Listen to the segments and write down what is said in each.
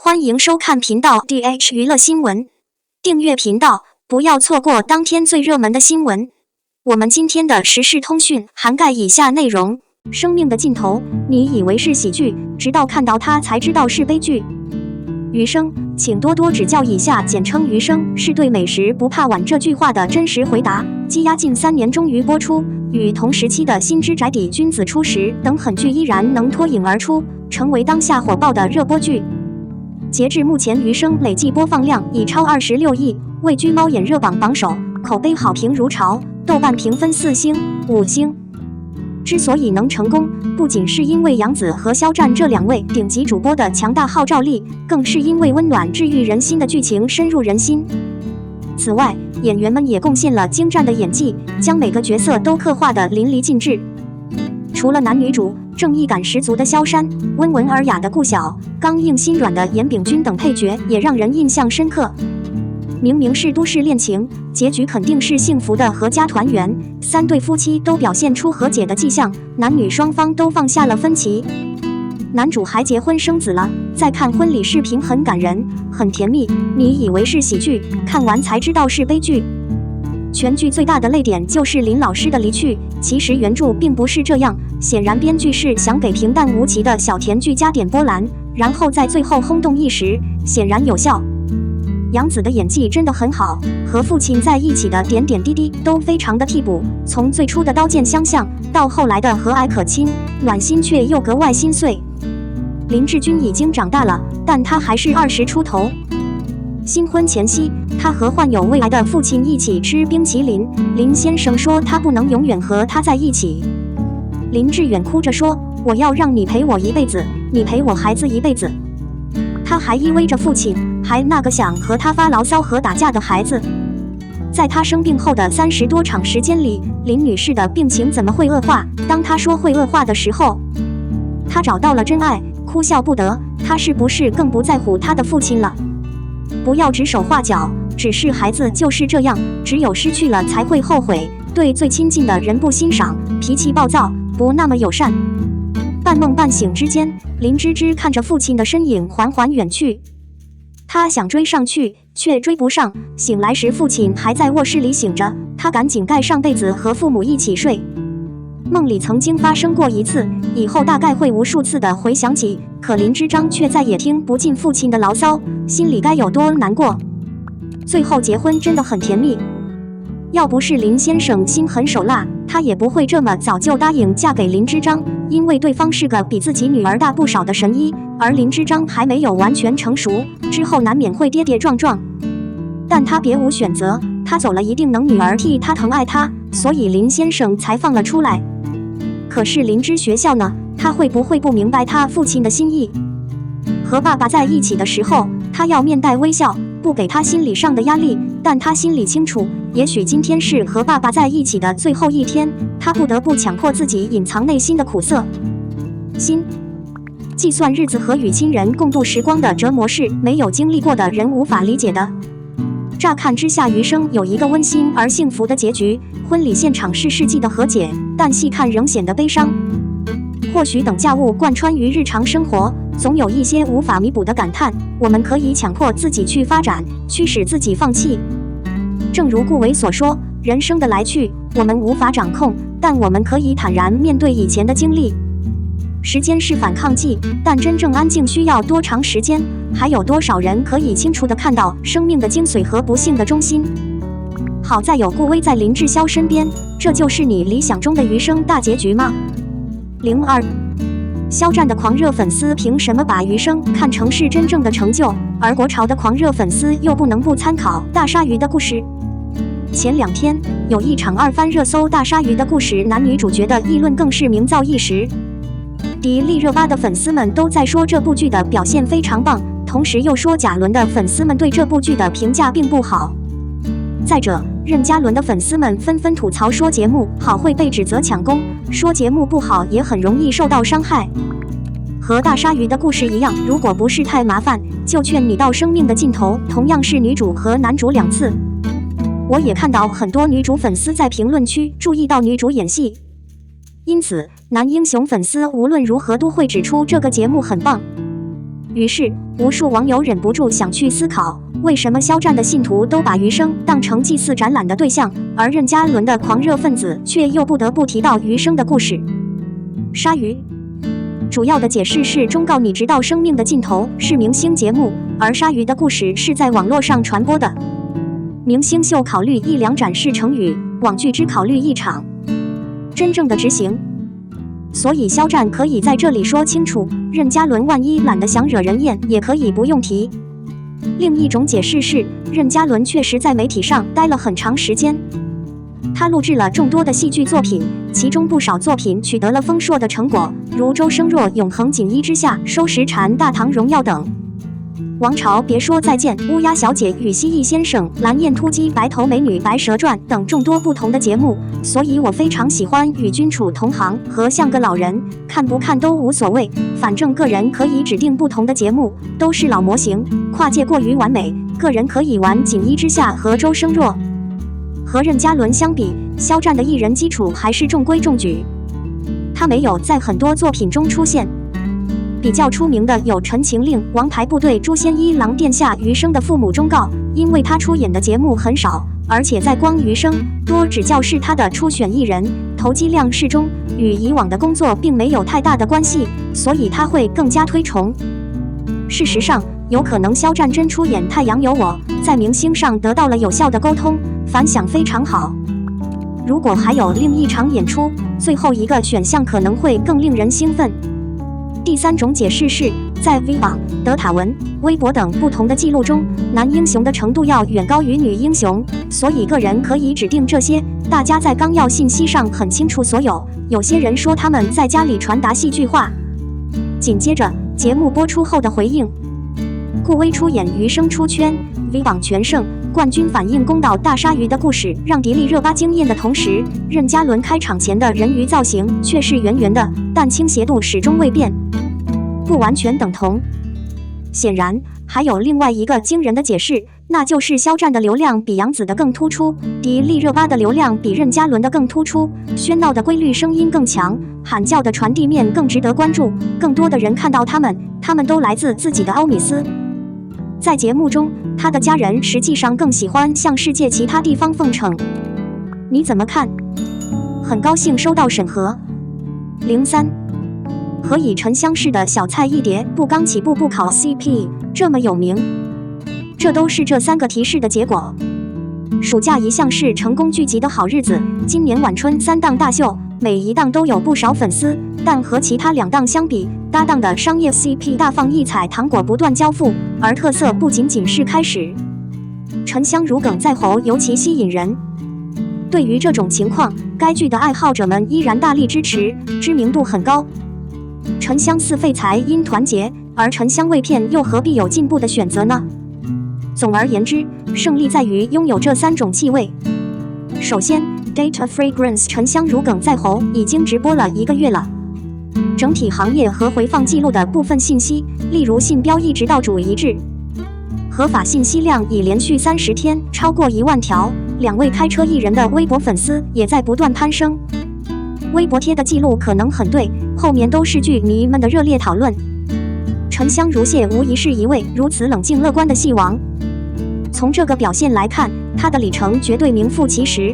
欢迎收看频道 DH 娱乐新闻，订阅频道，不要错过当天最热门的新闻。我们今天的时事通讯涵盖以下内容：生命的尽头，你以为是喜剧，直到看到它才知道是悲剧。余生，请多多指教。以下简称余生，是对美食不怕晚这句话的真实回答。积压近3年终于播出，与同时期的新之宅邸、君子初识等狠剧依然能脱颖而出，成为当下火爆的热播剧。截至目前，余生累计播放量已超26亿，位居猫眼热榜榜首，口碑好评如潮，豆瓣评分4星、5星。之所以能成功，不仅是因为杨紫和肖战这2位顶级主播的强大号召力，更是因为温暖治愈人心的剧情深入人心。此外，演员们也贡献了精湛的演技，将每个角色都刻画得淋漓尽致。除了男女主正义感十足的萧山、温文尔雅的顾晓、刚硬心软的严炳君等配角也让人印象深刻。明明是都市恋情，结局肯定是幸福的阖家团圆，3对夫妻都表现出和解的迹象，男女双方都放下了分歧。男主还结婚生子了，再看婚礼视频很感人，很甜蜜，你以为是喜剧，看完才知道是悲剧。全剧最大的泪点就是林老师的离去，其实原著并不是这样，显然编剧是想给平淡无奇的小甜剧加点波澜，然后在最后轰动一时，显然有效。杨紫的演技真的很好，和父亲在一起的点点滴滴都非常的替补，从最初的刀剑相向，到后来的和蔼可亲，暖心却又格外心碎。林志君已经长大了，但他还是20出头。新婚前夕，他和患有胃癌的父亲一起吃冰淇淋，林先生说他不能永远和他在一起。林志远哭着说：“我要让你陪我一辈子，你陪我孩子一辈子。”他还依偎着父亲，还那个想和他发牢骚和打架的孩子。在他生病后的30多场时间里，林女士的病情怎么会恶化？当她说会恶化的时候，她找到了真爱，哭笑不得。她是不是更不在乎她的父亲了？不要指手画脚，只是孩子就是这样，只有失去了才会后悔，对最亲近的人不欣赏，脾气暴躁，不那么友善。半梦半醒之间，林芝芝看着父亲的身影缓缓远去，她想追上去，却追不上。醒来时，父亲还在卧室里醒着，她赶紧盖上被子和父母一起睡。梦里曾经发生过一次，以后大概会无数次的回想起，可林之章却再也听不进父亲的牢骚，心里该有多难过。最后结婚真的很甜蜜，要不是林先生心狠手辣，他也不会这么早就答应嫁给林之章，因为对方是个比自己女儿大不少的神医，而林之章还没有完全成熟，之后难免会跌跌撞撞。但他别无选择，他走了一定能女儿替他疼爱他，所以林先生才放了出来。可是林之学校呢？他会不会不明白他父亲的心意？和爸爸在一起的时候，他要面带微笑，不给他心理上的压力，但他心里清楚，也许今天是和爸爸在一起的最后一天，他不得不强迫自己隐藏内心的苦涩。计算日子和与亲人共度时光的折磨是没有经历过的人无法理解的。乍看之下，余生有一个温馨而幸福的结局，婚礼现场是世纪的和解，但细看仍显得悲伤。或许等价物贯穿于日常生活，总有一些无法弥补的感叹，我们可以强迫自己去发展，驱使自己放弃。正如顾维所说，人生的来去我们无法掌控，但我们可以坦然面对以前的经历。时间是反抗剂，但真正安静需要多长时间？还有多少人可以清楚地看到生命的精髓和不幸的中心？好在有顾威在林志霄身边，这就是你理想中的余生大结局吗？02肖战的狂热粉丝凭什么把余生看成是真正的成就，而国潮的狂热粉丝又不能不参考大鲨鱼的故事？前2天有一场2番热搜，大鲨鱼的故事男女主角的议论更是名噪一时。迪丽热巴的粉丝们都在说这部剧的表现非常棒，同时又说贾伦的粉丝们对这部剧的评价并不好。再者，任嘉伦的粉丝们纷纷吐槽说节目好会被指责抢功，说节目不好也很容易受到伤害。和大鲨鱼的故事一样，如果不是太麻烦，就劝你到生命的尽头，同样是女主和男主2次。我也看到很多女主粉丝在评论区注意到女主演戏，因此男英雄粉丝无论如何都会指出这个节目很棒。于是，无数网友忍不住想去思考，为什么肖战的信徒都把余生当成祭祀展览的对象，而任嘉伦的狂热分子却又不得不提到余生的故事。鲨鱼主要的解释是忠告你直到生命的尽头是明星节目，而鲨鱼的故事是在网络上传播的。明星秀考虑一两展示成语，网剧只考虑一场真正的执行。所以肖战可以在这里说清楚，任嘉伦万一懒得想惹人厌，也可以不用提。另一种解释是，任嘉伦确实在媒体上待了很长时间，他录制了众多的戏剧作品，其中不少作品取得了丰硕的成果，如周生若《永恒锦衣之下》、收拾蝉、大唐荣耀等。王朝别说再见、乌鸦小姐与蜥蜴先生、蓝焰突击、白头美女、白蛇传等众多不同的节目，所以我非常喜欢与君处同行和像个老人，看不看都无所谓，反正个人可以指定不同的节目，都是老模型，跨界过于完美，个人可以玩锦衣之下和周生若。和任嘉伦相比，肖战的艺人基础还是中规中矩，他没有在很多作品中出现。比较出名的有《陈情令》、《王牌部队》、《诛仙一郎殿下》、余生的父母忠告，因为他出演的节目很少，而且在光余生多只教是他的初选艺人，投机量适中，与以往的工作并没有太大的关系，所以他会更加推崇。事实上，有可能肖战真出演《太阳有我》，在明星上得到了有效的沟通，反响非常好。如果还有另一场演出，最后一个选项可能会更令人兴奋。第三种解释是，在 V 网、德塔文、微博等不同的记录中，男英雄的程度要远高于女英雄，所以个人可以指定这些。大家在纲要信息上很清楚所有。有些人说他们在家里传达戏剧化。紧接着，节目播出后的回应。顾威出演余生出圈 ，V 榜全胜，冠军反映公道大鲨鱼的故事让迪丽热巴惊艳的同时，任嘉伦开场前的人鱼造型却是圆圆的，但倾斜度始终未变，不完全等同。显然，还有另外一个惊人的解释，那就是肖战的流量比杨紫的更突出，迪丽热巴的流量比任嘉伦的更突出，喧闹的规律声音更强，喊叫的传递面更值得关注，更多的人看到他们都来自自己的奥米斯。在节目中，他的家人实际上更喜欢向世界其他地方奉承。你怎么看？很高兴收到审核。03何以沉香式的小菜一碟，不刚起步不考 CP， 这么有名？这都是这3个提示的结果。暑假一向是成功聚集的好日子，今年晚春3档大秀，每一档都有不少粉丝，但和其他2档相比，搭档的商业 CP 大放异彩，糖果不断交付，而特色不仅仅是开始。沉香如鲠在喉，尤其吸引人。对于这种情况，该剧的爱好者们依然大力支持，知名度很高。沉香似废材因团结，而沉香味片又何必有进步的选择呢？总而言之，胜利在于拥有这3种气味。首先 ，Data Fragrance 沉香如鲠在喉已经直播了1个月了。整体行业和回放记录的部分信息，例如信标一直到主一致。合法信息量已连续30天超过1万条，2位开车艺人的微博粉丝也在不断攀升。微博贴的记录可能很对，后面都是剧迷们的热烈讨论。沉香如屑无疑是一位如此冷静乐观的戏王。从这个表现来看，他的里程绝对名副其实。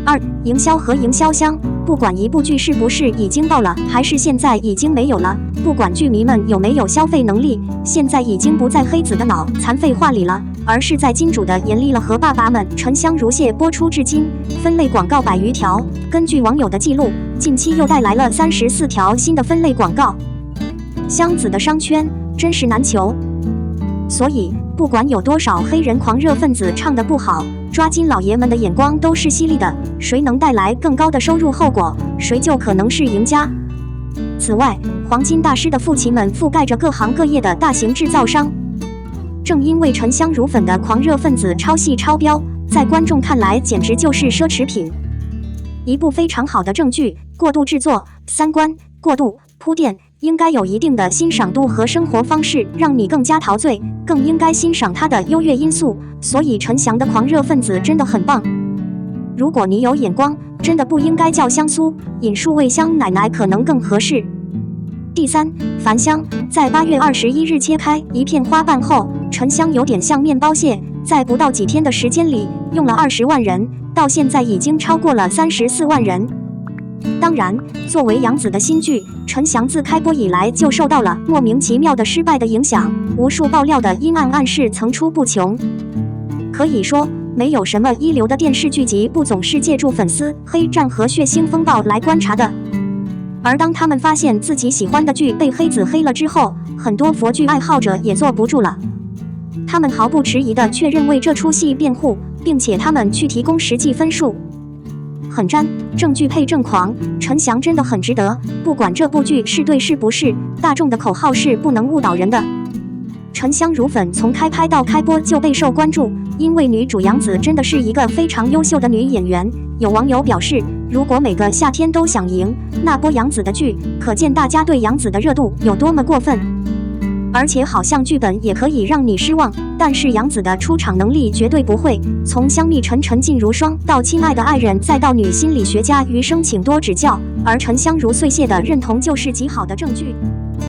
2、营销和营销箱，不管一部剧是不是已经爆了，还是现在已经没有了，不管剧迷们有没有消费能力，现在已经不在黑子的脑残废话里了，而是在金主的严厉了和爸爸们。沉香如屑播出至今，分类广告100余条，根据网友的记录，近期又带来了34条新的分类广告。香子的商圈真是难求，所以不管有多少黑人狂热分子唱得不好，抓金老爷们的眼光都是犀利的，谁能带来更高的收入后果，谁就可能是赢家。此外，黄金大师的父亲们覆盖着各行各业的大型制造商，正因为沉香如粉的狂热分子超戏超标，在观众看来简直就是奢侈品。一部非常好的正剧，过度制作、3观、过度铺垫，应该有一定的欣赏度和生活方式，让你更加陶醉，更应该欣赏它的优越因素。所以陈翔的狂热分子真的很棒。如果你有眼光，真的不应该叫香酥，引数味香奶奶可能更合适。第三，樊香在8月21日切开一片花瓣后，沉香有点像面包屑，在不到几天的时间里用了20万人，到现在已经超过了34万人。当然，作为杨紫的新剧，陈翔自开播以来就受到了莫名其妙的失败的影响，无数爆料的阴暗暗示层出不穷。可以说，没有什么一流的电视剧集不总是借助粉丝黑战和血腥风暴来观察的。而当他们发现自己喜欢的剧被黑子黑了之后，很多佛剧爱好者也坐不住了。他们毫不迟疑地确认为这出戏辩护，并且他们去提供实际分数。很沾，正剧配正狂，陈翔真的很值得。不管这部剧是对是不是，大众的口号是不能误导人的。沉香如粉从开拍到开播就备受关注，因为女主杨紫真的是一个非常优秀的女演员。有网友表示，如果每个夏天都想赢，那播杨紫的剧，可见大家对杨紫的热度有多么过分。而且好像剧本也可以让你失望，但是杨紫的出场能力绝对不会。从香蜜沉沉烬如霜到亲爱的爱人，再到女心理学家余生请多指教，而沉香如碎屑的认同就是极好的证据。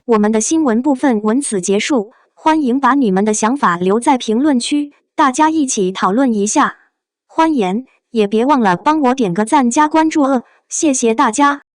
我们的新闻部分文此结束，欢迎把你们的想法留在评论区，大家一起讨论一下。欢迎，也别忘了帮我点个赞加关注谢谢大家。